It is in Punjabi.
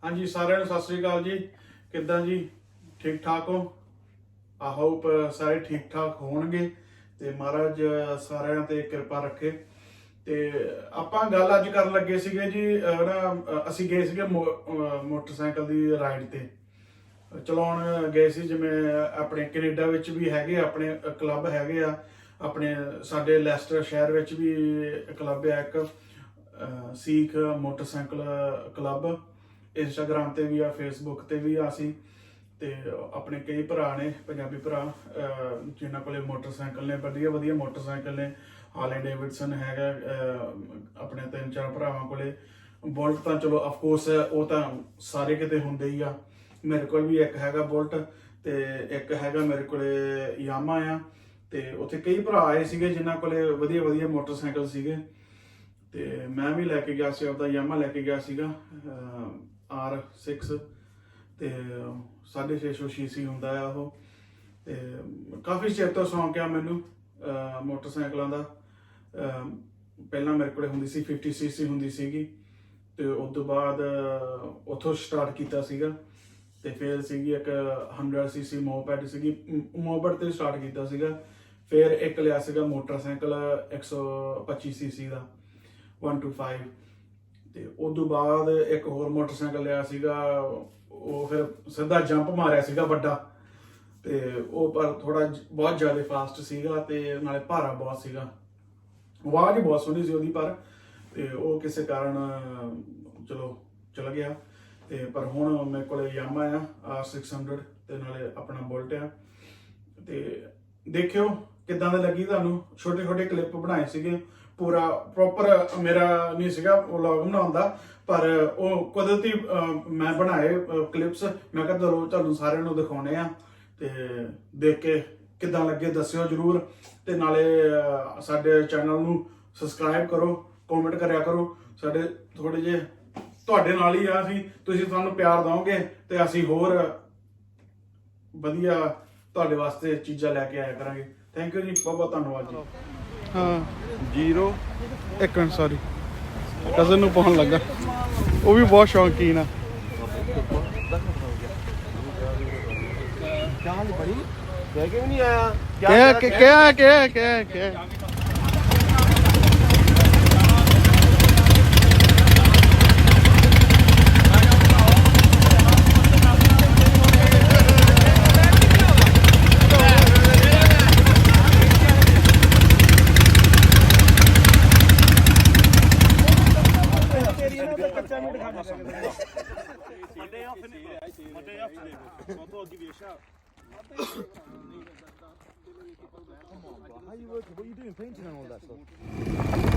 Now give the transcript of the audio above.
हाँ जी सारे सत श्री अकाल जी, किदा जी, ठीक ठाक हो? आई होप सारे ठीक ठाक होणगे ते महाराज सारिਆਂ ते किरपा रखे। ते ਆਪਾਂ ਗੱਲ ਅੱਜ ਕਰਨ ਲੱਗੇ ਸੀਗੇ ਜੀ ਨਾ ਅਸੀਂ ਗਏ ਸੀਗੇ ਮੋਟਰਸਾਈਕਲ ਦੀ ਰਾਈਡ ਤੇ ਚਲਾਉਣ ਗਏ ਸੀ। ਜਿਵੇਂ ਆਪਣੇ ਕੈਨੇਡਾ ਵਿੱਚ ਵੀ ਹੈਗੇ ਆਪਣੇ ਕਲੱਬ ਹੈਗੇ ਆ, ਆਪਣੇ ਸਾਡੇ ਲੈਸਟਰ ਸ਼ਹਿਰ ਵਿੱਚ ਵੀ ਕਲੱਬ ਹੈ ਇੱਕ ਸਿੱਖ ਮੋਟਰਸਾਈਕਲ ਕਲੱਬ। इंस्टाग्राम ਤੇ ਵੀ ਆ, फेसबुक ਤੇ ਵੀ ਆ ਅਸੀਂ ਤੇ ਆਪਣੇ ਕਈ ਭਰਾ ਨੇ ਪੰਜਾਬੀ ਭਰਾ ਜਿਨ੍ਹਾਂ ਕੋਲੇ ਮੋਟਰਸਾਈਕਲ ਨੇ ਵਧੀਆ ਵਧੀਆ ਮੋਟਰਸਾਈਕਲ ਨੇ। ਹਾਰਲੇ ਡੇਵਿਡਸਨ ਹੈਗਾ ਆਪਣੇ 3-4 ਭਰਾਵਾਂ ਕੋਲੇ। ਬੁਲਟ ਤਾਂ ਚਲੋ ਅਫਕੋਰਸ ਉਹ ਤਾਂ ਸਾਰੇ ਕਿਤੇ ਹੁੰਦੇ ਹੀ ਆ। ਮੇਰੇ ਕੋਲ ਵੀ ਇੱਕ ਹੈਗਾ ਬੁਲਟ ਤੇ ਇੱਕ ਹੈਗਾ ਮੇਰੇ ਕੋਲੇ ਯਾਮਾ ਆ। ਤੇ ਉੱਥੇ ਕਈ ਭਰਾ ਆਏ ਸੀਗੇ ਜਿਨ੍ਹਾਂ ਕੋਲੇ ਵਧੀਆ ਵਧੀਆ ਮੋਟਰਸਾਈਕਲ ਸੀਗੇ ਤੇ ਮੈਂ ਵੀ ਲੈ ਕੇ ਗਿਆ ਸੀ, ਆਪਦਾ ਯਾਮਾ ਲੈ ਕੇ ਗਿਆ ਸੀਗਾ R6 ਤੇ 650 cc ਹੁੰਦਾ ਆ ਉਹ। ਤੇ ਕਾਫੀ ਚਿਰ ਤੋਂ ਸ਼ੌਂਕ ਆ ਮੈਨੂੰ ਮੋਟਰਸਾਈਕਲਾਂ ਦਾ। ਪਹਿਲਾਂ ਮੇਰੇ ਕੋਲ ਹੁੰਦੀ ਸੀ 50 cc ਹੁੰਦੀ ਸੀਗੀ ਤੇ ਉਸ ਤੋਂ ਬਾਅਦ ਉੱਥੋਂ ਸਟਾਰਟ ਕੀਤਾ ਸੀਗਾ ਤੇ ਫਿਰ ਸੀਗੀ ਇੱਕ 100 cc ਮੋਪੈਡ ਸੀਗੀ, ਮੋਪੈਡ ਤੇ ਸਟਾਰਟ ਕੀਤਾ ਸੀਗਾ। ਫਿਰ ਇੱਕ ਲਿਆ ਸੀਗਾ ਮੋਟਰਸਾਈਕਲ 125 cc ਦਾ 125 ਤੇ ਉਸ ਤੋਂ ਬਾਅਦ ਇੱਕ ਹੋਰ ਮੋਟਰਸਾਈਕਲ ਲਿਆ ਸੀਗਾ, ਉਹ ਫਿਰ ਸਿੱਧਾ ਜੰਪ ਮਾਰਿਆ ਸੀਗਾ ਵੱਡਾ ਤੇ ਉਹ ਪਰ ਥੋੜਾ ਬਹੁਤ ਜ਼ਿਆਦਾ ਫਾਸਟ ਸੀਗਾ ਤੇ ਨਾਲੇ ਭਾਰਾ ਬਹੁਤ ਸੀਗਾ। ਆਵਾਜ਼ ਹੀ ਬਹੁਤ ਸੋਹਣੀ ਸੀ ਉਹਦੀ ਪਰ ਤੇ ਉਹ ਕਿਸੇ ਕਾਰਨ ਚਲੋ ਚਲ ਗਿਆ। ਤੇ ਪਰ ਹੁਣ ਮੇਰੇ ਕੋਲ ਯਾਮਾ ਆ R600 ਤੇ ਨਾਲੇ ਆਪਣਾ ਬੁਲਟ ਆ। ਤੇ ਦੇਖਿਓ ਕਿੱਦਾਂ ਦੀ ਲੱਗੀ ਤੁਹਾਨੂੰ। ਛੋਟੇ ਛੋਟੇ ਕਲਿੱਪ ਬਣਾਏ ਸੀਗੇ, ਪੂਰਾ ਪ੍ਰੋਪਰ ਮੇਰਾ ਨਹੀਂ ਸੀਗਾ ਵਲੌਗ ਬਣਾਉਣ ਦਾ, ਪਰ ਉਹ ਕੁਦਰਤੀ ਮੈਂ ਬਣਾਏ ਕਲਿੱਪਸ। ਮੈਂ ਕਿਹਾ ਚਲੋ ਤੁਹਾਨੂੰ ਸਾਰਿਆਂ ਨੂੰ ਦਿਖਾਉਣੇ ਆ ਤੇ ਦੇਖ ਕੇ ਕਿੱਦਾਂ ਲੱਗੇ ਦੱਸਿਓ ਜ਼ਰੂਰ। ਤੇ ਨਾਲੇ ਸਾਡੇ ਚੈਨਲ ਨੂੰ ਸਬਸਕ੍ਰਾਈਬ ਕਰੋ, ਕਮੈਂਟ ਕਰਿਆ ਕਰੋ। ਸਾਡੇ ਥੋੜੇ ਜਿਹੇ ਤੁਹਾਡੇ ਨਾਲ ਹੀ ਆ ਅਸੀਂ, ਤੁਸੀਂ ਸਾਨੂੰ ਪਿਆਰ ਦਿਓਗੇ ਤੇ ਅਸੀਂ ਹੋਰ ਵਧੀਆ ਤੁਹਾਡੇ ਵਾਸਤੇ ਚੀਜ਼ਾਂ ਲੈ ਕੇ ਆਇਆ ਕਰਾਂਗੇ। ਥੈਂਕ ਯੂ ਜੀ, ਬਹੁਤ ਬਹੁਤ ਧੰਨਵਾਦ ਜੀ। ਹਾਂ 0 ਇੱਕ ਮਿੰਟ ਸੌਰੀ ਕਜ਼ਨ ਨੂੰ ਪਾਉਣ ਲੱਗਾ, ਉਹ ਵੀ ਬਹੁਤ ਸ਼ੌਕੀਨ ਆ। ਕਿਆ What are you doing painting and all that stuff?